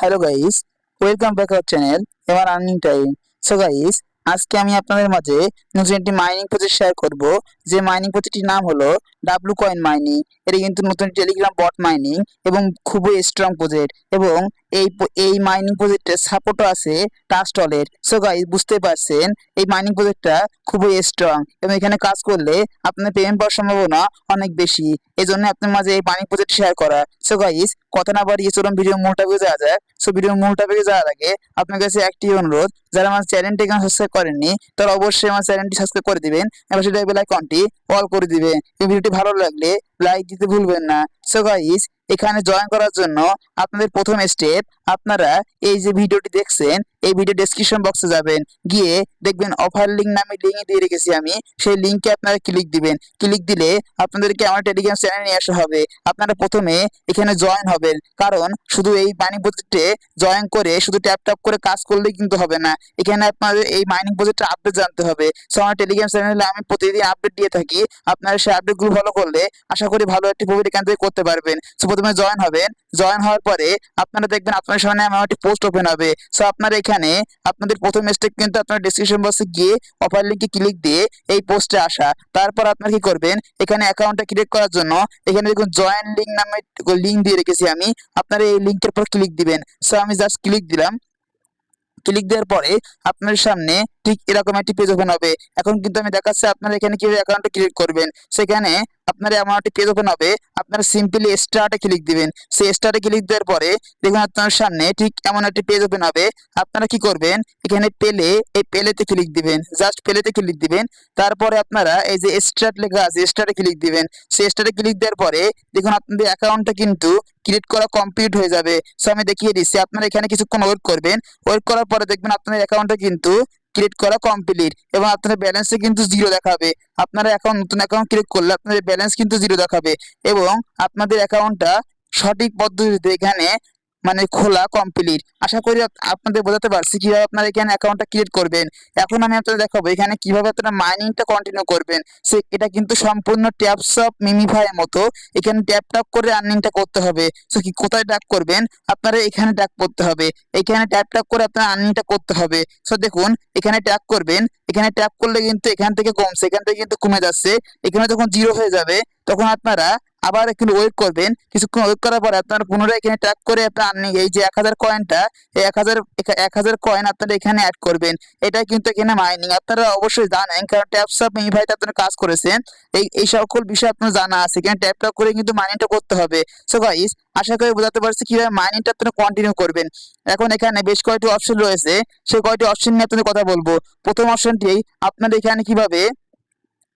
Hello guys, welcome back our channel MR earning time. So guys, আজকে আমি আপনাদের মাঝে নতুন একটি মাইনিং প্রজেক্ট শেয়ার করব। যে মাইনিং প্রজেক্টটির নাম হলো ডাব্লু কয়েন মাইনিং। এটি কিন্তু নতুন টেলিগ্রাম বট মাইনিং এবং খুবই স্ট্রং প্রজেক্ট, এবং এই মাইনিং প্রজেক্টের সাপোর্টও আছে ট্রাস্টলের। সো গাইস, বুঝতে পারছেন এই মাইনিং প্রজেক্টটা খুবই স্ট্রং এবং এখানে কাজ করলে আপনার পেমেন্ট পাওয়ার সম্ভাবনা অনেক বেশি। এই জন্য আপনার মাঝে এই মাইনিং প্রজেক্ট শেয়ার করা। সো গাইস, কথা না বাড়িয়ে চলুন ভিডিও মূল টপিকে যাওয়া যাক। সো ভিডিও মূল টপিকে যাওয়ার আগে আপনার কাছে একটি অনুরোধ, যারা আমার চ্যানেলটি এখন সাবস্ক্রাইব করেননি তারা অবশ্যই আমার চ্যানেলটি সাবস্ক্রাইব করে দিবেন এবং সেটা বেল আইকনটি অল করে দিবেন। এই ভিডিওটি ভালো লাগলে লাইক দিতে ভুলবেন না। সো গাইস, এখানে জয়েন করার জন্য আপনাদের প্রথম স্টেপ, আপনারা এই যে ভিডিওটি দেখছেন এই ভিডিও ডেসক্রিপশন বক্সে যাবেন, গিয়ে দেখবেন অফার লিঙ্ক নামে লিঙ্ক দিয়ে রেখেছি আমি, সেই লিঙ্কে আপনারা ক্লিক দিবেন। ক্লিক দিলে আপনাদেরকে আমার টেলিগ্রাম চ্যানেলে নিয়ে আসা হবে। আপনারা প্রথমে এখানে জয়েন হবেন, কারণ শুধু এই মাইনিং প্রজেক্টে জয়েন করে শুধু ট্যাপ ট্যাপ করে কাজ করলেই কিন্তু হবে না। এখানে আপনাদের এই মাইনিং প্রজেক্টের আপডেট জানতে হবে। সো আমার টেলিগ্রাম চ্যানেলে আমি প্রতিদিন আপডেট দিয়ে থাকি। আপনারা সেই আপডেটগুলো ফলো করলে আশা করি ভালো একটি প্রফিট এখান থেকে করতে পারবেন। সো প্রথমে জয়েন হবেন। জয়েন হওয়ার পরে আপনারা দেখবেন আপনার সামনে আমার একটি পোস্ট ওপেন হবে। সো আপনারা এখানে আপনাদের প্রথম স্টেপ কিন্তু আপনার ডেসক্রিপশন বক্সে গিয়ে অফার লিঙ্কে ক্লিক দিয়ে এই পোস্টে আসা। তারপর আপনারা কি করবেন, এখানে অ্যাকাউন্টটা ক্রিয়েট করার জন্য এখানে দেখুন জয়েন লিঙ্ক নামে লিঙ্ক দিয়ে রেখেছি আমি, আপনারা এই লিঙ্কের পর ক্লিক দিবেন। সো আমি জাস্ট ক্লিক দিলাম। ক্লিক দেওয়ার পরে আপনার সামনে ঠিক এরকম একটি পেজ ওপেন হবে। এখন কিন্তু আমি দেখাচ্ছি আপনারা এখানে কিভাবে অ্যাকাউন্টটা ক্রিয়েট করবেন। সেখানে আপনারা এমন একটি পেজ ওপেন হবে, আপনারা সিম্পলি স্টার্টে ক্লিক দিবেন। সেই স্টার্টে ক্লিক দেওয়ার পরে দেখুন আপনার সামনে ঠিক এমন একটি পেজ ওপেন হবে। আপনারা কি করবেন, এখানে এই পেলেতে ক্লিক দিবেন, জাস্ট পেলেতে ক্লিক দিবেন। তারপরে আপনারা এই যে স্টার্ট লেখা আছে স্টার্টে ক্লিক দিবেন। সেই স্টার্টে ক্লিক দেওয়ার পরে দেখুন আপনাদের অ্যাকাউন্টটা কিন্তু ক্রিয়েট করা কমপ্লিট হয়ে যাবে। সো আমি দেখিয়ে দিচ্ছি, আপনারা এখানে কিছুক্ষণ ওয়েট করবেন। ওয়েট করার পরে দেখবেন আপনার অ্যাকাউন্টটা কিন্তু ক্রিয়েট করা কমপ্লিট এবং আপনার ব্যালেন্সে কিন্তু জিরো দেখাবে। আপনারা এখন নতুন অ্যাকাউন্ট ক্রিয়েট করলে আপনাদের ব্যালেন্স কিন্তু জিরো দেখাবে এবং আপনাদের অ্যাকাউন্টটা সঠিক পদ্ধতিতে এখানে মানে খোলা কমপ্লিট। আশা করি আপনাদের বোঝাতে পারছি কিভাবে আপনারা এখানে অ্যাকাউন্টটা ক্রিয়েট করবেন। এখন আমি আপনাদের দেখাবো এখানে কিভাবে আপনারা মাইনিংটা কন্টিনিউ করবেন। এটা কিন্তু সম্পূর্ণ ট্যাপস অফ মিমিফাই এর মতো, এখানে ট্যাপ ট্যাপ করে আর্নিংটা করতে হবে। সো কি কোথায় ট্যাপ করবেন, আপনারা এখানে ট্যাপ করতে হবে, এখানে ট্যাপ ট্যাপ করে আপনার আর্নিংটা করতে হবে। সো দেখুন এখানে ট্যাপ করবেন, এখানে ট্যাপ করলে কিন্তু এখান থেকে কমছে, এখান থেকে কিন্তু কমে যাচ্ছে। এখানে যখন জিরো হয়ে যাবে তখন আপনারা আবার একটু ওয়েট করবেন। কিছুক্ষণ ওয়েট করার পরে আপনারা পুনরায় এখানে ট্যাপ করে আপনার আর্নিং এই যে 1000 কয়েনটা, এই 1000 কয়েন আপনারা এখানে অ্যাড করবেন। এটা কিন্তু এখানে মাইনিং আপনারা অবশ্যই জানেন, কারণ ট্যাপস অফ মিমিফাইতে আপনারা কাজ করেছেন। এই সকল বিষয় আপনার জানা আছে, এখানে ট্যাপ ট্যাপ করে কিন্তু মাইনিংটা করতে হবে। সো গাইস, আশা করি বোঝাতে পারছি কিভাবে মাইনিংটা আপনারা কন্টিনিউ করবেন। এখন এখানে বেশ কয়েকটি অপশন রয়েছে, সেই কয়েকটি অপশন নিয়ে আপনাদের কথা বলবো। প্রথম অপশনটি আপনারা এখানে কিভাবে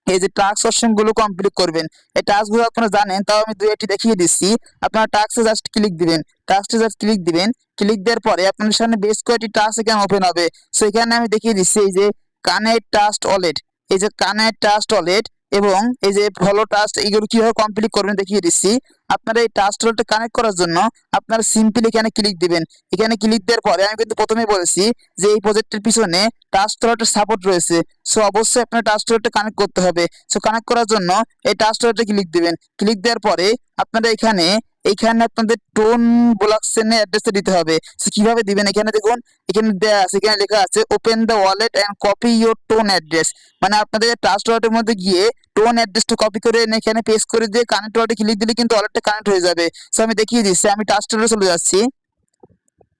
এই যে টাস্ক অপশন গুলো কমপ্লিট করবেন। এই টাস্ক গুলো আপনারা জানেন, তাও আমি দুই একটি দেখিয়ে দিচ্ছি। আপনারা টাস্কে জাস্ট ক্লিক দিবেন, টাস্কে জাস্ট ক্লিক দিবেন। ক্লিক দেওয়ার পরে আপনাদের সামনে বেশ কয়েকটি টাস্ক এখানে ওপেন হবে। সো এখানে আমি দেখিয়ে দিচ্ছি এই যে কানেক্ট টাস্ক ওয়ালেট, এই যে কানেক্ট টাস্ক ওয়ালেট এবং এই যে ফলো টাস্ক, এগুলো কিভাবে কমপ্লিট করবেন দেখিয়ে দিচ্ছি। আপনারা এই টাস্ক ওয়ালেটটা কানেক্ট করার জন্য আপনারা সিম্পলি এখানে ক্লিক দিবেন। এখানে ক্লিক দেওয়ার পরে আমি কিন্তু প্রথমেই বলেছি যে এই প্রজেক্টের পিছনে টাস্ক ওয়ালেটের সাপোর্ট রয়েছে। সো অবশ্যই আপনার টাস্ক ওয়ালেটটা কানেক্ট করতে হবে। সো কানেক্ট করার জন্য এই টাস্ক ওয়ালেটে ক্লিক দিবেন। ক্লিক দেওয়ার পরে আপনারা এইখানে আপনাদের টোন ব্লকচেনের অ্যাড্রেসটা দিতে হবে। সো কিভাবে দিবেন, এখানে দেখুন এখানে দেয়া আছে, এখানে লেখা আছে open the wallet and copy your TON address. মানে আপনাদের টাস্ক ওয়ালেটের মধ্যে গিয়ে টোন অ্যাড্রেসটা কপি করে এনে এখানে পেস্ট করে দিয়ে কানেক্ট ওয়ালেটে ক্লিক দিলে কিন্তু ওয়ালেটটা কানেক্ট হয়ে যাবে। সো আমি দেখিয়ে দিচ্ছি, আমি টাস্ক ওয়ালেটে চলে যাচ্ছি।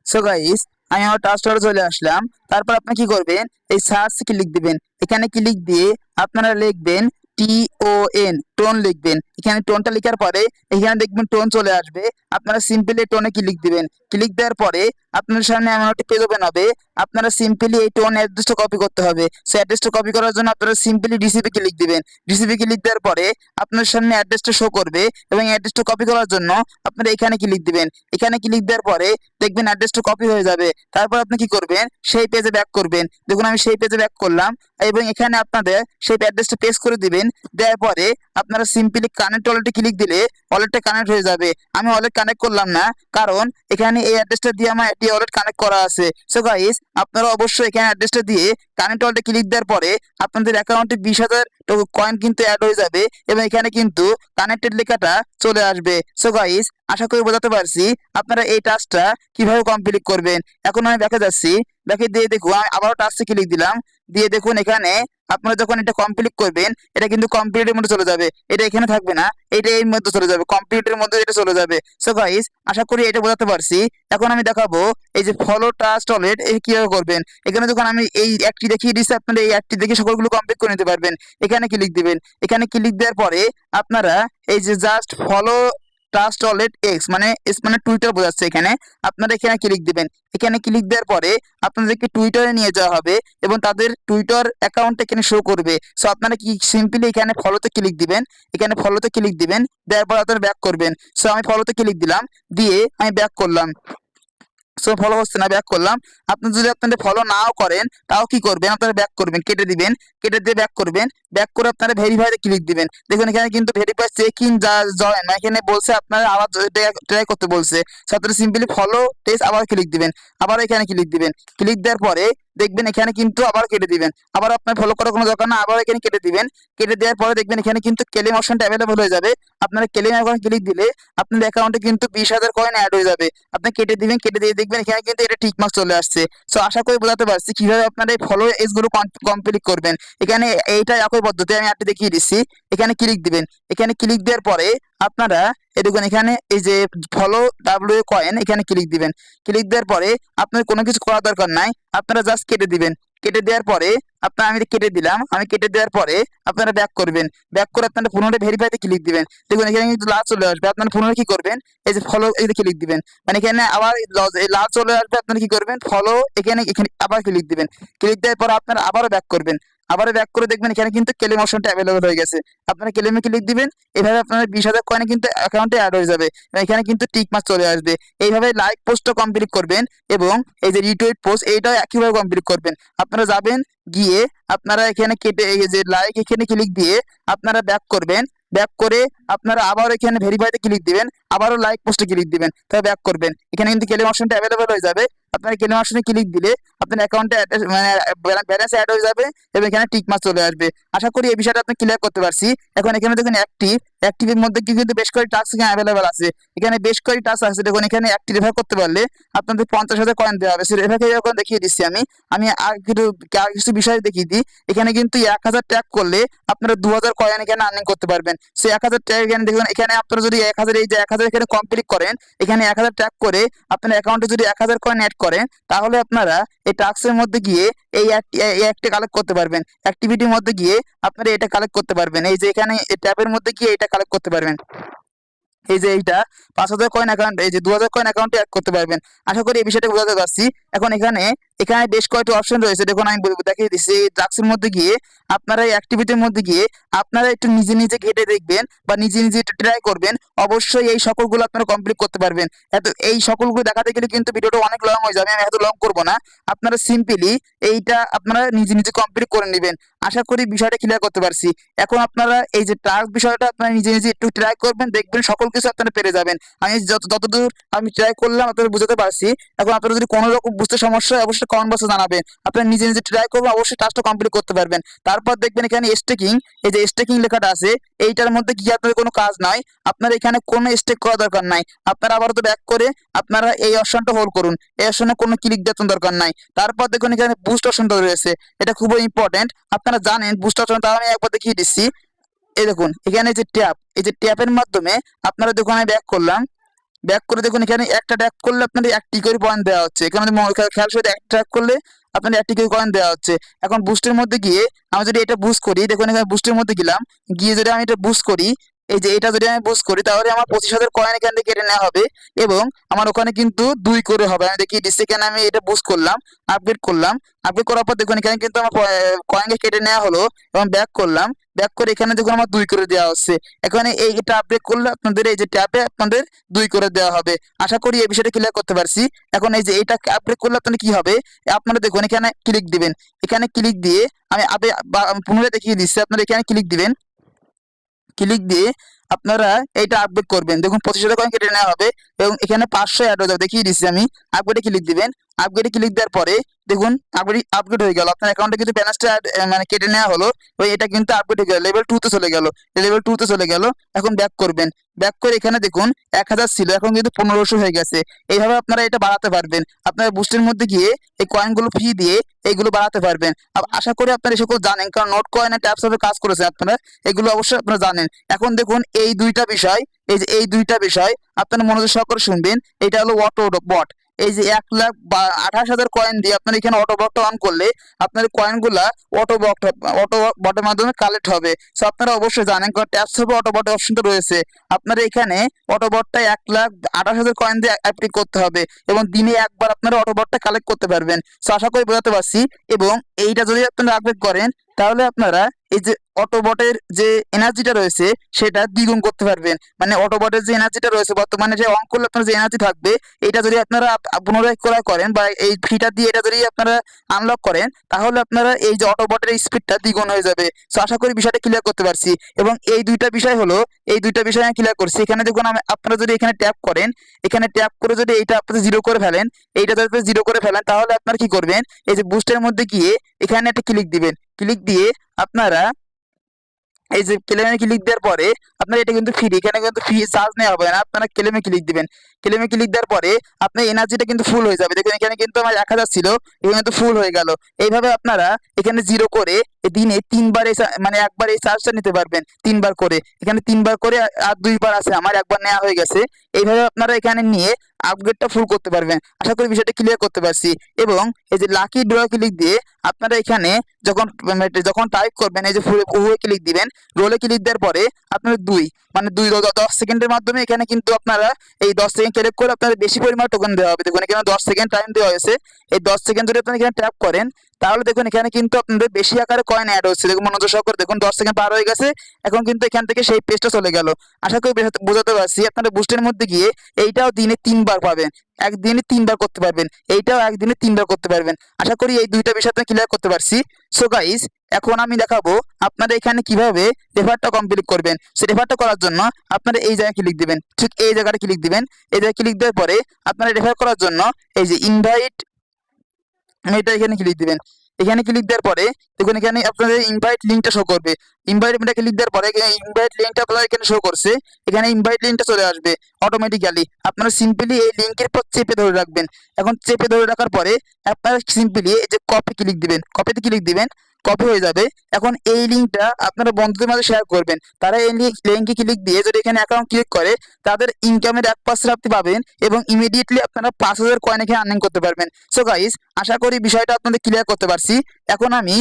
সো গাইস, আমি আমার টাস্ক ওয়ালেটে চলে আসলাম। তারপর আপনি কি করবেন, এই সার্চ ক্লিক দিবেন। এখানে ক্লিক দিয়ে আপনারা লিখবেন TON, টোন লিখবেন। এখানে টোনটা লেখার পরে এখানে দেখবেন টোন চলে আসবে। আপনারা সিম্পলি টোনে ক্লিক দিবেন। ক্লিক দেওয়ার পরে আপনার সামনে এমন একটা পেজ ওপেন হবে। আপনারা সিম্পলি এই টোন অ্যাড্রেসটা কপি করতে হবে। সেই অ্যাড্রেসটা কপি করার জন্য আপনারা সিম্পলি ডিসিপি ক্লিক দিবেন। ডিসিপি ক্লিক দেওয়ার পরে আপনার সামনে অ্যাড্রেসটা শো করবে এবং অ্যাড্রেসটা কপি করার জন্য আপনারা এখানে ক্লিক দিবেন। এখানে ক্লিক দেওয়ার পরে দেখবেন অ্যাড্রেসটা কপি হয়ে যাবে। তারপর আপনি কি করবেন, সেই পেজে ব্যাক করবেন। দেখুন আমি সেই পেজে ব্যাক করলাম এবং এখানে আপনাদের সেই অ্যাড্রেসটা পেস্ট করে দিবেন। দেওয়ার পরে আপনারা সিম্পলি কানেক্ট ওয়ালেটে ক্লিক দিলে ওয়ালেটটা কানেক্ট হয়ে যাবে। আমি ওয়ালেট কানেক্ট করলাম না, কারণ এখানে এই অ্যাড্রেসটা দিয়ে আমার একটি ওয়ালেট কানেক্ট করা আছে। সো গাইস, আপনারা অবশ্যই এখানে অ্যাড্রেসটা দিয়ে কানেক্ট ওয়ালেটে ক্লিক দেওয়ার পরে আপনাদের অ্যাকাউন্টে 20,000 কয়েন কিন্তু অ্যাড হয়ে যাবে এবং এখানে কিন্তু কানেক্টেড লেখাটা চলে আসবে। সো গাইস, আশা করি বোঝাতে পারছি আপনারা এই টাস্কটা কিভাবে কমপ্লিট করবেন। এখন আমি ব্যাকে যাচ্ছি, ব্যাকে দিয়ে দেখুন আমি আবারও টাস্কে ক্লিক দিলাম, দিয়ে দেখুন এখানে আপনারা যখন এটা কমপ্লিট করবেন এটা কিন্তু কমপ্লিটের মধ্যে চলে যাবে, এটা এখানে থাকবে না, এটা এর মধ্যে চলে যাবে, কমপ্লিটের মধ্যে এটা চলে যাবে। সো গাইস আশা করি এটা বোঝাতে পারছি। এখন আমি দেখাবো এই যে ফলো টাস্ক ওয়ালেট এই কিভাবে করবেন। এখানে যখন আমি এই অ্যাডটি দেখিয়ে দিচ্ছি আপনারা এই অ্যাডটি দেখে সকলগুলো কমপ্লিট করে নিতে পারবেন। এখানে ক্লিক দিবেন, এখানে ক্লিক দেওয়ার পরে আপনারা এই যে just follow trust wallet x মানে মানে টুইটার বোঝাচ্ছে, এখানে আপনারা এখানে ক্লিক দিবেন। এখানে ক্লিক দেওয়ার পরে আপনাদেরকে টুইটারে নিয়ে যাওয়া হবে এবং তাদের টুইটার অ্যাকাউন্ট এখানে শো করবে। সো আপনারা কি সিম্পলি এখানে ফলোতে ক্লিক দিবেন, এখানে ফলোতে ক্লিক দিবেন, দেওয়ার পর আপনারা ব্যাক করবেন। সো আমি ফলোতে ক্লিক দিলাম, দিয়ে আমি ব্যাক করলাম। সো ফলো হচ্ছে না, ব্যাক করলাম। আপনি যদি আপনাদের ফলো নাও করেন তাও কি করবেন, আপনারা ব্যাক করবেন, কেটে দিবেন, কেটে দিয়ে ব্যাক করবেন, ব্যাক করে আপনারা ভেরিফাইতে ক্লিক দিবেন। দেখুন এখানে কিন্তু ভেরিফাই চেক ইন জয়েন এখানে বলছে আপনারা আবার ট্রাই করতে বলছে। সো আপনারা সিম্পলি ফলো টেস্ট আবার ক্লিক দিবেন, আবার এখানে ক্লিক দিবেন, ক্লিক দেওয়ার পরে দেখবেন এখানে কিন্তু আবার কেটে দিবেন, আবার আপনার ফলো করার কোনো দরকার না, আবার এখানে কেটে দিবেন। কেটে দেওয়ার পরে দেখবেন এখানে কিন্তু ক্লেম অপশনটা অ্যাভেলেবল হয়ে যাবে। আপনারা ক্লেম অ্যাকাউন্ট ক্লিক দিলে আপনাদের অ্যাকাউন্টে কিন্তু 20,000 কয়েন অ্যাড হয়ে যাবে। আপনি কেটে দিবেন, কেটে দিয়ে দেখবেন এখানে কিন্তু এটা টিক মার্ক চলে আসছে। সো আশা করি বোঝাতে পারছি কিভাবে আপনারা এই ফলো এজ গুলো কমপ্লিট করবেন। এখানে এইটা একই পদ্ধতি আমি আপনি দেখিয়ে দিচ্ছি। এখানে ক্লিক দিবেন, এখানে ক্লিক দেওয়ার পরে আপনারা এই দেখুন এখানে এই যে ফলো ডাব্লিউ কয়েন এখানে ক্লিক দিবেন। ক্লিক দেওয়ার পরে আপনার কোনো কিছু করার দরকার নাই, আপনারা জাস্ট কেটে দিবেন। কেটে দেওয়ার পরে আমি কেটে দিলাম, আমি কেটে দেওয়ার পরে আপনারা ব্যাক করবেন, ব্যাক করে আপনারা পুনরায় ভেরিফাইতে ক্লিক দিবেন। দেখুন এখানে কিন্তু লাল চলে আসবে, আপনারা পুনরায় কি করবেন এই যে ফলো এই ক্লিক দিবেন, মানে এখানে আবার লাল চলে আসবে, আপনারা কি করবেন ফলো এখানে এখানে আবার ক্লিক দিবেন। ক্লিক দেওয়ার পর আপনারা আবারও ব্যাক করবেন, আবারও ব্যাক করে দেখবেন এখানে কিন্তু ক্লেম অপশনটা অ্যাভেলেবল হয়ে গেছে। আপনারা ক্লেমে ক্লিক দিবেন, এভাবে আপনার 20,000 কয়েন কিন্তু অ্যাকাউন্টে অ্যাড হয়ে যাবে, এখানে কিন্তু টিক মার্ক চলে আসবে। এইভাবে লাইক পোস্টও কমপ্লিট করবেন এবং এই যে রিটুইট পোস্ট এইটাও একইভাবে কমপ্লিট করবেন। আপনারা যাবেন, গিয়ে আপনারা এখানে কেটে এই যে লাইক এখানে ক্লিক দিয়ে আপনারা ব্যাক করবেন, ব্যাক করে আপনারা আবার এখানে ভেরিফাইতে ক্লিক দিবেন, আবারও লাইক পোস্টে ক্লিক দিবেন, তবে ব্যাক করবেন। এখানে কিন্তু ক্লেম অপশনটা অ্যাভেলেবল হয়ে যাবে। আপনারা ক্লেম অপশনে ক্লিক দিলে আপনার অ্যাকাউন্টে মানে ব্যালেন্স অ্যাড হয়ে যাবে এবং এখানে টিক মার্ক চলে আসবে। আশা করি এই বিষয়টা আপনি ক্লিয়ার করতে পারছি। এখন এখানে দেখুন অ্যাক্টিভের মধ্যে কিন্তু বেশ কয়েকটি টাস্ক এখানে অ্যাভেলেবল আছে, এখানে বেশ কয়েকটি টাস্ক আছে। দেখুন এখানে অ্যাক্টিভ রেফার করতে পারলে আপনাদের 50,000 কয়েন দেওয়া হবে। সেই রেফারকে যখন দেখিয়ে দিচ্ছি আমি আর কিছু বিষয় দেখিয়ে দিই। এখানে কিন্তু 1,000 ট্যাগ করলে আপনারা 2,000 কয়েন এখানে আর্নিং করতে পারবেন। সেই 1,000 ট্যাগ এখানে দেখুন, এখানে আপনারা যদি 1,000 এই যে 1,000 এখানে কমপ্লিট করেন, এখানে 1,000 ট্যাগ করে আপনার অ্যাকাউন্টে যদি 1,000 কয়েন অ্যাড করেন, তাহলে আপনারা এই টাস্কের মধ্যে গিয়ে এই একটা কালেক্ট করতে পারবেন। অ্যাক্টিভিটির মধ্যে গিয়ে আপনারা এটা কালেক্ট করতে পারবেন, এই যে এখানে ট্যাবের মধ্যে গিয়ে এটা কালেক্ট করতে পারবেন। এই যে এইটা 5,000 কয়েন অ্যাকাউন্ট, এই যে 2,000 কয়েন অ্যাকাউন্টে অ্যাড করতে পারবেন। আশা করি এই বিষয়টা বোঝাতে পারছি। এখন এখানে বেশ কয়েকটি অপশন রয়েছে, দেখুন আমি দেখিয়ে দিচ্ছি। এই টাস্কের মধ্যে গিয়ে আপনারা এই অ্যাক্টিভিটির মধ্যে গিয়ে আপনারা একটু নিজে নিজে ঘেটে দেখবেন বা নিজে নিজে একটু ট্রাই করবেন, অবশ্যই এই সকলগুলো আপনারা কমপ্লিট করতে পারবেন। এই সকলগুলো দেখাতে গেলে কিন্তু ভিডিওটা অনেক লং হয়ে যাবে, আমি এত লং করবো না। আপনারা সিম্পলি এইটা আপনারা নিজে নিজে কমপ্লিট করে নেবেন। আশা করি বিষয়টা ক্লিয়ার করতে পারছি। এখন আপনারা এই যে টাস্ক বিষয়টা আপনারা নিজে নিজে একটু ট্রাই করবেন, দেখবেন সকল কিছু আপনারা পেরে যাবেন। আমি যতদূর আমি ট্রাই করলাম আপনাদের বুঝাতে পারছি। এখন আপনারা যদি কোনো রকম বুঝতে সমস্যা হয় অবশ্যই কমেন্ট বক্সে জানাবেন। আপনারা নিজে নিজে ট্রাই করবেন, অবশ্যই টাস্কটা কমপ্লিট করতে পারবেন। তারপর দেখবেন এখানে স্টেকিং, এই যে স্টেকিং লেখাটা আছে, এইটার মধ্যে গিয়ে আপনাদের কোনো কাজ নাই, আপনারা এখানে কোনো স্টেক করা দরকার নাই। আপনারা আবার তো ব্যাক করে আপনারা এই অপশনটা হোল্ড করুন, এই অপশনে কোনো ক্লিক দেওয়ার দরকার নাই। তারপর দেখুন এখানে বুস্ট অপশনটা রয়েছে, এটা খুবই ইম্পর্টেন্ট, আপনারা জানেন বুস্ট অপশন, তাও আমি একবার দেখিয়ে দিচ্ছি। এই দেখুন এখানে যে ট্যাপ, এই যে ট্যাপের মাধ্যমে আপনারা দেখুন আমি ব্যাক করলাম, ব্যাক করে দেখুন এখানে একটা ট্যাপ করলে আপনাদের 1টি করে পয়েন্ট দেওয়া হচ্ছে। এখানে খেয়াল করে একটা ট্যাপ করলে আপনাদের 1টি করে কয়েন দেওয়া হচ্ছে। এখন বুস্টের মধ্যে গিয়ে আমি যদি এটা বুস্ট করি, দেখুন এখানে বুস্টের মধ্যে গেলাম, গিয়ে যদি আমি এটা বুস্ট করি, এই যে এটা যদি আমি বুস্ট করি, তাহলে আমার 25,000 কয়েন এখান থেকে কেটে নেওয়া হবে এবং আমার ওখানে কিন্তু 2 করে হবে। আমি দেখিয়ে দিচ্ছি, এখানে আমি এটা বুস্ট করলাম, আপডেট করলাম, আপডেট করার পর দেখুন এখানে কিন্তু আমার কয়েনকে কেটে নেওয়া হলো এবং ব্যাক করলাম, ব্যাক করে এখানে দেখুন আমার 2 করে দেওয়া হচ্ছে। এখানে এটা আপডেট করলে আপনাদের এই যে ট্যাবে আপনাদের 2 করে দেওয়া হবে। আশা করি এই বিষয়টা ক্লিয়ার করতে পারছি। এখন এই যে এটা আপডেট করলে আপনাদের কি হবে, আপনারা দেখুন এখানে ক্লিক দিবেন, এখানে ক্লিক দিয়ে আমি পুনরায় দেখিয়ে দিচ্ছি। আপনারা এখানে ক্লিক দিবেন, ক্লিক দিয়ে আপনারা এইটা আপডেট করবেন। দেখুন 25,000 কয়েন কেটে নেওয়া হবে এবং এখানে 500 অ্যাড হয়ে যাবে, দেখিয়ে দিচ্ছি আমি। আপডেটে ক্লিক দিবেন, আপগ্রেডে ক্লিক দেওয়ার পরে দেখুন আপগ্রেড হয়ে গেল, আপনার অ্যাকাউন্টে কিন্তু ব্যালেন্সটা মানে কেটে নেওয়া হলো। ওই এটা কিন্তু আপগ্রেড হয়ে গেল, লেভেল 2 তে চলে গেল, লেভেল 2 তে চলে গেল। এখন ব্যাক করবেন, ব্যাক করে এখানে দেখুন 1000 ছিল, এখন কিন্তু 1500 হয়ে গেছে। এইভাবে আপনারা এটা বাড়াতে পারবেন, আপনারা বুস্টের মধ্যে গিয়ে এই কয়েনগুলো ফি দিয়ে এইগুলো বাড়াতে পারবেন। আশা করি আপনারা এই সকল জানেন, কারণ নোট কয়েন আর ট্যাপস কাজ করেছে আপনারা, এগুলো অবশ্যই আপনারা জানেন। এখন দেখুন এই দুইটা বিষয়, এই যে এই দুইটা বিষয় আপনারা মনোযোগ সহকারে শুনবেন। এটা হলো অটো বট। এই যে 1,28,000 কয়েন দিয়ে আপনার এখানে অটো বটটা অন করলে আপনার কয়েনগুলা অটো বটের মাধ্যমে কালেক্ট হবে। সো আপনারা অবশ্যই জানেন, কারণ ট্যাপস হবে অটো বটের অপশনটা রয়েছে। আপনারা এখানে অটো বটটা 1,28,000 কয়েন দিয়ে অ্যাপ্লাই করতে হবে এবং দিনে একবার আপনারা অটো বটটা কালেক্ট করতে পারবেন। সো আশা করি বোঝাতে পারছি। এবং এইটা যদি আপনারা আপডেট করেন তাহলে আপনারা এই যে অটোবটের যে এনার্জিটা রয়েছে সেটা দ্বিগুণ করতে পারবেন। মানে অটোবটের যে এনার্জিটা রয়েছে বর্তমানে, যে অন করলে আপনার যে এনার্জি থাকবে, এটা যদি আপনারা পুনরায় ক্রয় করেন বা এই ফিটা দিয়ে এটা যদি আপনারা আনলক করেন, তাহলে আপনারা এই যে অটোবটের স্পিডটা দ্বিগুণ হয়ে যাবে। সো আশা করি বিষয়টা ক্লিয়ার করতে পারছি। এবং এই দুইটা বিষয় হলো, এই দুইটা বিষয় আমি ক্লিয়ার করছি। এখানে দেখুন আপনারা যদি এখানে ট্যাপ করেন, এখানে ট্যাপ করে যদি এইটা আপনারা জিরো করে ফেলেন, এইটা যদি জিরো করে ফেলেন, তাহলে আপনারা কি করবেন, এই যে বুস্টের মধ্যে গিয়ে এখানে একটা ক্লিক দিবেন। ক্লিক দিয়ে আপনারা এই যে ক্লেমে ক্লিক দেওয়ার পরে আপনার এটা কিন্তু ফ্রি, এখানে কিন্তু ফ্রি চার্জ নেওয়া হবে না। আপনারা ক্লেমে ক্লিক দিবেন। ক্লেমে ক্লিক দেওয়ার পরে আপনার এনার্জিটা কিন্তু ফুল হয়ে যাবে। দেখুন এখানে কিন্তু আমার 1000 ছিল, এখানে কিন্তু ফুল হয়ে গেল। এইভাবে আপনারা এখানে জিরো করে দিনে 3বার মানে একবার এই চার্জটা নিতে পারবেন, 3বার করে। এখানে 3বার করে আর 2বার আছে, আমার একবার নেওয়া হয়ে গেছে। এইভাবে আপনারা এখানে নিয়ে আপগ্রেডটা ফুল করতে পারবেন। আশা করি বিষয়টা ক্লিয়ার করতে পারছি। এবং এই যে লাকি ড্র ক্লিক দিয়ে আপনারা এখানে যখন যখন টাইপ করবেন, এই যে ফুলে ক্লিক দিবেন, রোলে ক্লিক দেওয়ার পরে আপনার 10 সেকেন্ডের মাধ্যমে এখানে কিন্তু আপনারা এই 10 সেকেন্ড ক্লিক করে আপনাদের বেশি পরিমাণ টোকেন দেওয়া হবে। দেখুন এখানে 10 সেকেন্ড টাইম দেওয়া হয়েছে। এই 10 সেকেন্ড যদি আপনারা এখানে ট্যাপ করেন, তাহলে দেখুন এখানে কিন্তু আপনাদের বেশি আকারে কয়েন অ্যাড হচ্ছে। দেখুন মনোযোগ সহকারে দেখুন, 10 সেকেন্ড পার হয়ে গেছে, এখন কিন্তু এখান থেকে সেই পেজটা চলে গেল। আশা করি বোঝাতে পারছি। আপনারা বুস্টের মধ্যে গিয়ে এইটাও দিনে 3বার পাবেন, একদিনে 3বার করতে পারবেন, এইটাও একদিনে 3বার করতে পারবেন। আশা করি এই দুইটা বিষয় আপনি ক্লিয়ার করতে পারছি। সো গাইস, এখন আমি দেখাবো আপনারা এখানে কিভাবে রেফারটা কমপ্লিট করবেন। সে রেফারটা করার জন্য আপনারা এই জায়গায় ক্লিক দিবেন, ঠিক এই জায়গাটা ক্লিক দিবেন। এই জায়গায় ক্লিক দেওয়ার পরে আপনারা রেফার করার জন্য এই যে ইনভাইট, এটা এখানে ক্লিক দিবেন। এখানে ক্লিক দেওয়ার পরে দেখুন এখানে আপনাদের ইনভাইট লিঙ্কটা শো করবে। ইনভাইট ক্লিক দেওয়ার পরে ইনভাইট লিঙ্কটা আপনাদের এখানে শো করছে, এখানে ইনভাইট লিঙ্কটা চলে আসবে অটোমেটিক্যালি। আপনারা সিম্পলি এই লিঙ্কের পর চেপে ধরে রাখবেন। এখন চেপে ধরে রাখার পরে আপনারা সিম্পলি এই যে কপি ক্লিক দিবেন, কপিতে ক্লিক দিবেন, কপি হয়ে যাবে। এখন এই লিঙ্কটা আপনারা বন্ধুদের মাঝে শেয়ার করবেন। তারা এই লিঙ্কে ক্লিক দিয়ে যদি এখানে অ্যাকাউন্ট ক্লিক করে, তাদের ইনকামের 1% আপনি পাবেন এবং ইমিডিয়েটলি আপনারা 5000 কয়েন এখানে আর্নিং করতে পারবেন। সো গাইস, আশা করি বিষয়টা আপনাদের ক্লিয়ার করতে পারছি। এখন আমি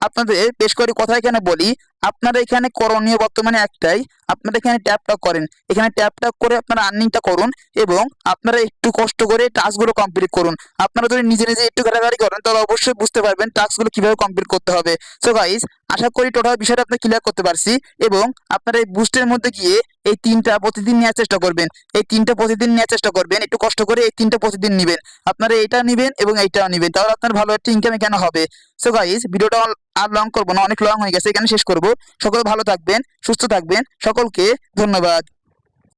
আপনাদের বেশ করে কথা এখানে বলি। আপনারা এখানে করণীয় বর্তমানে একটাই, আপনারা এখানে ট্যাপটা করেন, এখানে ট্যাপটা করে আপনারা আর্নিংটা করুন এবং আপনারা একটু কষ্ট করে টাস্কগুলো কমপ্লিট করুন। আপনারা যদি নিজে নিজে একটু ঘাটাঘাটি করেন তাহলে অবশ্যই বুঝতে পারবেন টাস্কগুলো কিভাবে কমপ্লিট করতে হবে। সো গাইস, আশা করি টোটাল বিষয়টা আপনি ক্লিয়ার করতে পারছি। এবং আপনারা এই বুস্টের মধ্যে গিয়ে এই 3টা প্রতিদিন নেওয়ার চেষ্টা করবেন, এই 3টা প্রতিদিন নেওয়ার চেষ্টা করবেন, একটু কষ্ট করে এই 3টা প্রতিদিন নেবেন। আপনারা এইটা নেবেন এবং এইটাও নেবেন, তাহলে আপনার ভালো একটা ইনকাম এখানে হবে। সো গাইস, ভিডিওটা আর লং করবো না, অনেক লং হয়ে গেছে, এখানে শেষ করব। সকলে ভালো থাকবেন, সুস্থ থাকবেন, সকলকে ধন্যবাদ।